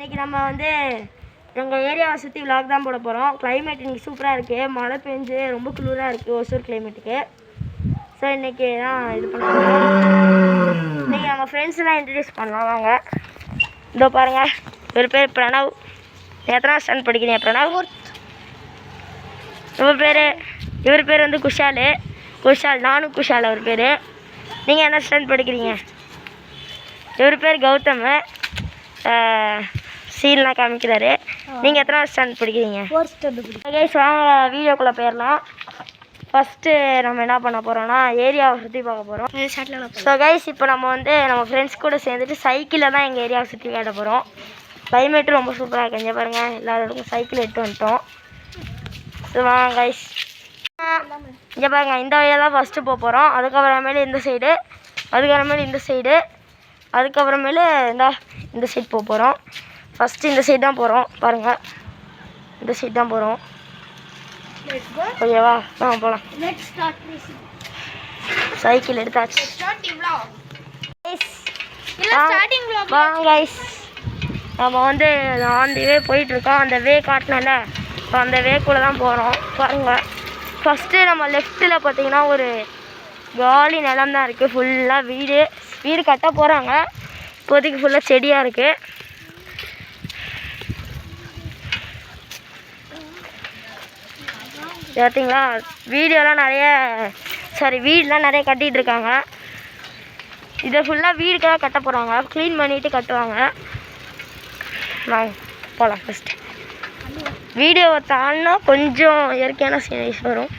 இன்றைக்கி நம்ம வந்து எங்கள் ஏரியாவை சுற்றி விளாக் தான் போட போகிறோம். கிளைமேட் இன்றைக்கி சூப்பராக இருக்குது. மழை பெஞ்சு ரொம்ப குளிராக இருக்குது ஒசூர் கிளைமேட்டுக்கு. ஸோ இன்றைக்கி தான் இது பண்ணுவோம். இன்றைக்கி நம்ம ஃப்ரெண்ட்ஸ்லாம் இன்ட்ரடியூஸ் பண்ணலாம் வாங்க. இதோ பாருங்கள், இவர் பேர் பிரணவ். எத்தனை ஸ்டாண்ட் படிக்கிறீங்க பிரணவ்? இவர் பேர் வந்து குஷால். நானும் குஷால் அவர் பேர். நீங்கள் என்ன ஸ்டாண்ட் படிக்கிறீங்க? இவர் பேர் கௌதம். சீன்லாம் காமிக்கிறாரு. நீங்கள் எத்தனை ஸ்டாண்ட் படிக்கிறீங்க? 4th standard. கைஸ் வாங்க வீடியோக்குள்ளே போயிடலாம். ஃபஸ்ட்டு நம்ம என்ன பண்ண போகிறோம்னா ஏரியாவை சுற்றி பார்க்க போகிறோம். ஸோ கைஸ் இப்போ நம்ம வந்து நம்ம ஃப்ரெண்ட்ஸ் கூட சேர்ந்துட்டு சைக்கிளில் தான் எங்கள் ஏரியாவை சுற்றி காட்ட போகிறோம். கிளைமேட்டும் ரொம்ப சூப்பராக இருக்குது. இங்கே பாருங்கள், எல்லாருக்கும் சைக்கிள் எடுத்து வந்துட்டோம். ஸோ வாங்க கைஸ், இங்கே பாருங்கள், இந்த வழியாக தான் ஃபஸ்ட்டு போக போகிறோம். அதுக்கப்புறமேலே இந்த சைடு, அதுக்கப்புறமேலே இந்த சைடு, அதுக்கப்புறமேலே இந்த சைடு போக போகிறோம். ஃபஸ்ட்டு இந்த சைடு தான் போகிறோம். பாருங்கள், இந்த சைடு தான் போகிறோம். ஓகேவா? போகலாம். சைக்கிள் எடுத்தாச்சு. வாங்க கைஸ், நம்ம வந்து அந்த வே போயிட்டுருக்கோம். அந்த வே காட்டினல, இப்போ அந்த வேக்குள்ளே தான் போகிறோம். பாருங்கள், ஃபஸ்ட்டு நம்ம லெஃப்ட்டில் பார்த்தீங்கன்னா ஒரு காலி நிலம் தான் இருக்குது. ஃபுல்லாக வீடு கட்ட போகிறாங்க. இப்போதைக்கு ஃபுல்லாக செடியாக இருக்குது. பார்த்தீங்களா, வீடெல்லாம் வீடெலாம் நிறைய கட்டிகிட்டு இருக்காங்க. இதை ஃபுல்லாக வீடுக்காக கட்ட போகிறாங்க. க்ளீன் பண்ணிவிட்டு கட்டுவாங்க. வாங்க போகலாம். ஃபஸ்ட்டு வீடியோவை தாண்டினா கொஞ்சம் இயற்கையான சீனரிஸ் வரும்.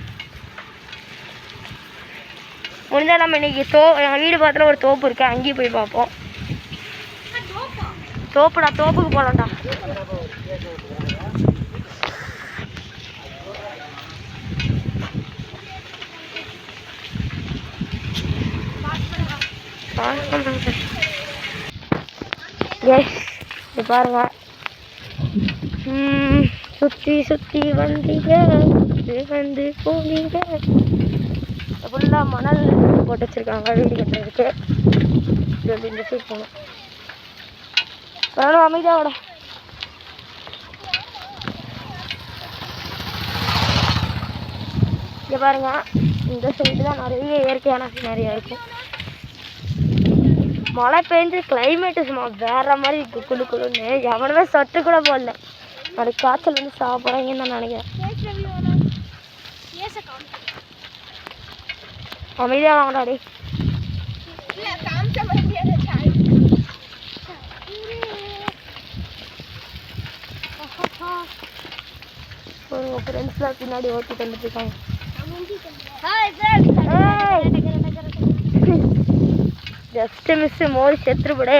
முடிஞ்சால் நம்ம இன்றைக்கி எங்கள் வீடு பக்கத்தில் ஒரு தோப்பு இருக்குது, அங்கேயும் போய் பார்ப்போம். தோப்புக்கு போகலாம்டா. இது பாருங்க, சுற்றி வந்தீங்க வந்து போனீங்க. ஃபுல்லாக மணல் போட்டு வச்சுருக்காங்க வீடு கட்டுறதுக்கு. இந்த சைட் போகணும். பரவாயில்ல, அமைதியாவோட. இங்கே பாருங்க, இந்த சைடு தான் நிறைய இயற்கையான சீனரியாக இருக்கும். மழை பெஞ்சு கிளைமேட்டு சும்மா வேறு மாதிரி இருக்குது. குளுன்னு எவனுமே சொட்டு கூட போடல. நாளைக்கு காய்ச்சல் வந்து சாப்பிட்றாங்கன்னு நான் நினைக்கிறேன். அமைதியாக வாங்கடாடி. ஃப்ரெண்ட்ஸ்லாம் பின்னாடி ஓட்டிட்டு வந்துட்டுருக்காங்க. ஜஸ்ட்டு மிஸ்ஸு மோதி செத்துருப்படே.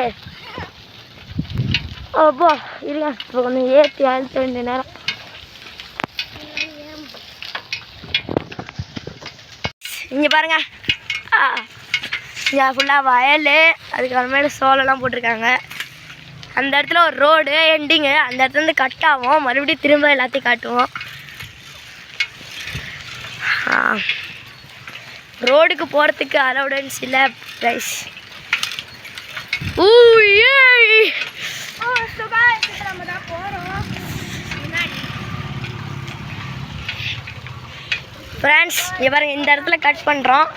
அப்பா இருங்க, இப்போ கொஞ்சம் ஏற்றி அழுத்த வேண்டிய நேரம். இங்கே பாருங்க, இங்கே ஃபுல்லாக வயல், அதுக்கப்புறமேல சோளம்லாம் போட்டிருக்காங்க. அந்த இடத்துல ஒரு ரோடு எண்டிங்கு. அந்த இடத்துலேருந்து கட் ஆகும், மறுபடியும் திரும்ப எல்லாத்தையும் காட்டுவோம். ரோடுக்கு போகிறதுக்கு அலவுடன்ஸ் இல்லை ப்ரைஸ். ஃப்ரெண்ட்ஸ் இங்கே பாருங்கள், இந்த இடத்துல கட் பண்ணுறோம்.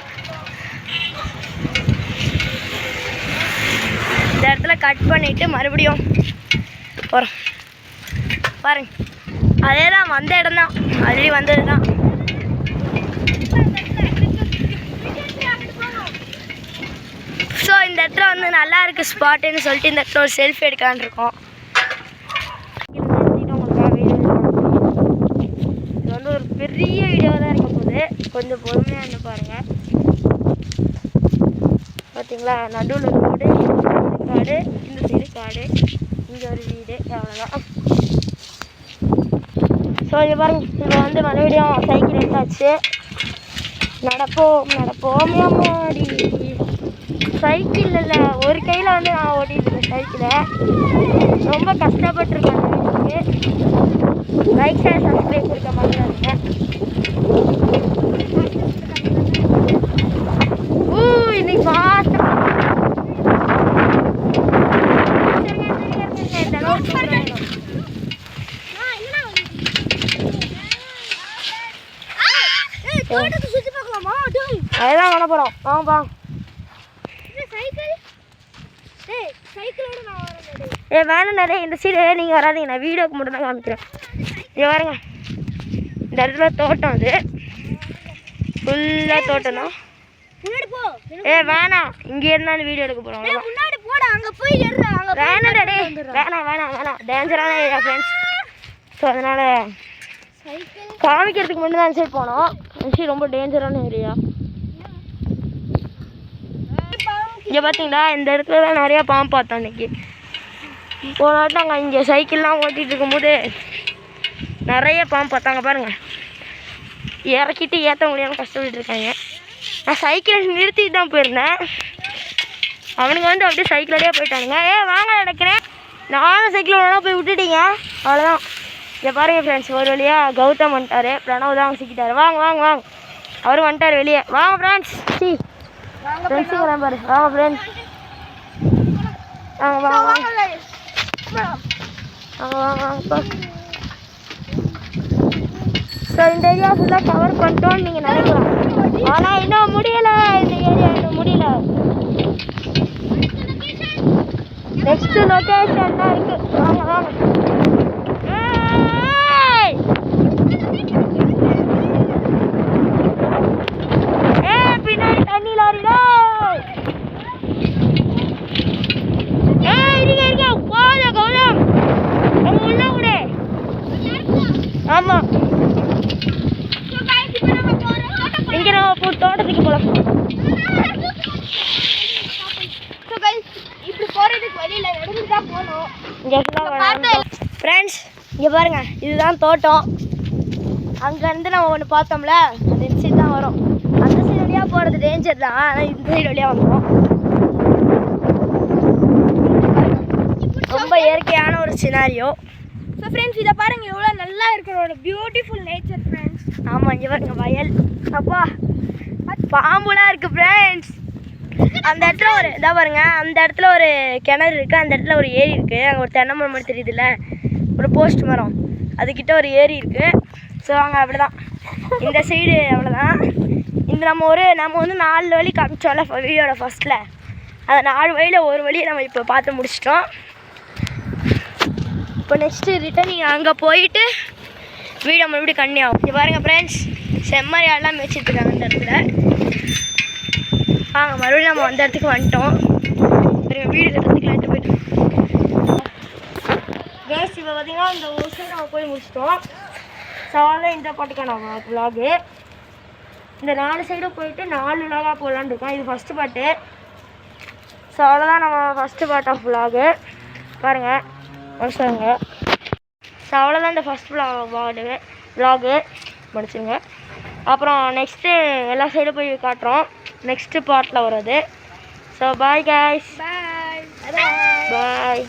இந்த இடத்துல கட் பண்ணிவிட்டு மறுபடியும் போகிறோம். பாருங்க, அதே தான் வந்த இடம் தான், ஆல்ரெடி வந்தது தான். ஸோ இந்த இடத்துல வந்து நல்லா இருக்குது ஸ்பாட்டுன்னு சொல்லிட்டு இந்த இடத்துல ஒரு செல்ஃபி எடுக்கலான்னு இருக்கோம். இது வந்து ஒரு பெரிய வீடியோ தான் இருக்க போகுது. கொஞ்சம் பொறுமையாக இருந்து பாருங்கள். பார்த்தீங்களா, நடுவில் ரோடு, காடு, இந்த சைடு காடு, இங்கே ஒரு வீடு, அவ்வளோதான். ஸோ இது பாருங்கள், இப்போ வந்து மறுபடியும் சைக்கிள் எடுத்தாச்சு. நடப்போம் அம்மாடி. சைக்கிள் இல்லை, ஒரு கையில் வந்து நான் ஓட்டிகிட்டு இருக்கேன் சைக்கிளை. ரொம்ப கஷ்டப்பட்டுருக்கேன் வீட்டுக்கு. லைக் ஷேர் சப்ஸ்கிரைப் இருக்க மாதிரி இருக்கேன். இன்னைக்கு ஃபாஸ்ட்டாக அதுதான் பண்ண போகிறோம். வாங்கப்பா. வேணும் நிறைய இந்த சைடு நீங்கள் வராதிங்க, நான் வீடியோக்கு மட்டும் தான் காமிக்கிறேன். இங்கே பாருங்க, இந்த இடத்துல தோட்டம், அது ஃபுல்லாக தோட்டம் தான். வேணாம், இங்கே இருந்தாலும் வீடியோ எடுக்க போகிறோம். வேணாம் டேஞ்சரான ஏரியா ஃப்ரெண்ட்ஸ். ஸோ அதனால் காமிக்கிறதுக்கு மட்டும் தான் அந்த சைடு போனோம். அந்த சைடு ரொம்ப டேஞ்சரான ஏரியா. இங்கே பார்த்தீங்களா, இந்த இடத்துல தான் நிறையா பாம்பு பார்த்தோம் அன்றைக்கி. போன வாட்டி நாங்கள் இங்கே சைக்கிள்லாம் ஓட்டிகிட்டு இருக்கும்போது நிறைய பாம்பு பார்த்தாங்க பாருங்கள். இறக்கிட்டு ஏற்ற முடியாமல் கஷ்டப்பட்டு இருக்காங்க. நான் சைக்கிளை நிறுத்திட்டு தான் போயிருந்தேன். அவனுங்க வந்து அப்படியே சைக்கிளோடய போயிட்டானுங்க. வாங்க நினைக்கிறேன், நானும் சைக்கிள் ஒன்றா போய் விட்டுட்டீங்க, அவ்வளோதான். இங்கே பாருங்கள் ஃப்ரெண்ட்ஸ், ஒரு வழியாக கௌதம் வந்துட்டார், பிரணவ் தான் சிக்கிட்டார். வாங்க வாங்க வாங்க, அவரும் வந்துட்டார் வெளியே. வாங்க ஃப்ரெண்ட்ஸ், ஃப்ரெண்ட்ஸுக்கு பாரு. வாங்க ஃப்ரெண்ட்ஸ், வாங்க வாங்க வாங்க வாங்க வாங்க. ஸோ இந்த ஏரியா ஃபுல்லாக கவர் பண்ணிட்டோன்னு நீங்கள் நினைக்கலாம். ஆனால் இன்னும் முடியலை, இந்த ஏரியா இன்னும் முடியல. நெக்ஸ்ட் லொக்கேஷன் தான் இருக்குது. வாங்க வாங்க. பின்னாடி தண்ணி லாரில இருக்க போத கௌதம், அவங்க உள்ள விடு. ஆமாம், இங்கே நம்ம தோட்டத்துக்கு போகலாம். இப்படி போகிறதுக்கு வழியில் நடந்து தான் போகணும். இங்கே ஃப்ரெண்ட்ஸ், இங்கே பாருங்கள், இதுதான் தோட்டம். அங்கேருந்து நம்ம ஒன்று பார்த்தோம்ல, அந்த இந்த சைடு தான் வரும். அந்த சைடு வழியாக போகிறது டேஞ்சர் தான், ஆனால் இந்த சைடு வழியாக வந்துடும். ரொம்ப இயற்கையான ஒரு சினாரியோ. ஸோ ஃப்ரெண்ட்ஸ், இதை பாருங்கள், எவ்வளோ நல்லா இருக்கிற ஒரு பியூட்டிஃபுல் நேச்சர் ஃப்ரெண்ட்ஸ். ஆமாம், இங்கே பாருங்கள் வயல். அப்பா, பாம்புலாம் இருக்குது ஃப்ரெண்ட்ஸ். அந்த இடத்துல ஒரு இதாக பாருங்க, அந்த இடத்துல ஒரு கிணறு இருக்குது, அந்த இடத்துல ஒரு ஏரி இருக்குது. அங்கே ஒரு தென்னை மரம் மாதிரி தெரியுதுல்ல, ஒரு போஸ்ட் மரம், அதுக்கிட்ட ஒரு ஏரி இருக்குது. ஸோ அங்கே அப்படி தான், இந்த சைடு அவ்வளோதான். இந்த நம்ம வந்து 4 வழி காமிச்சோம்ல வீடியோட ஃபஸ்ட்டில், அந்த 4 வழியில் ஒரு வழியை நம்ம இப்போ பார்த்து முடிச்சிட்டோம். இப்போ நெக்ஸ்ட்டு ரிட்டர்னிங் அங்கே போயிட்டு வீடியோ மறுபடியும் கண்டினியூ ஆகும். இது பாருங்கள் ஃப்ரெண்ட்ஸ், செம்மறியாலாம் மேய்ச்சிட்ருக்காங்க அந்த இடத்துல. வாங்க, மறுபடியும் நம்ம அந்த இடத்துக்கு வந்துட்டோம். வீடு கட்டுறதுக்கு போயிட்டோம். கேஸ் இப்போ பார்த்தீங்கன்னா இந்த ஒரு சைடு நம்ம போய் முடிச்சிட்டோம். ஸோ அவ்வளோதான் இந்த பாட்டுக்கான விலாகு. இந்த 4 சைடும் போயிட்டு 4 விலாகாக போடலான்னு இருக்கோம். இது ஃபஸ்ட்டு பாட்டு. ஸோ அவ்வளோதான் நம்ம ஃபஸ்ட்டு பார்ட் ஆஃப் விலாகு. பாருங்கள் முடிச்சுங்க. ஸோ அவ்வளோதான் இந்த ஃபஸ்ட் விலாகு முடிச்சுங்க. அப்புறம் நெக்ஸ்ட்டு எல்லா சைடும் போய் காட்டுறோம், நெக்ஸ்ட்டு பார்ட்டில் வருது. ஸோ பாய் கைஸ், பாய்.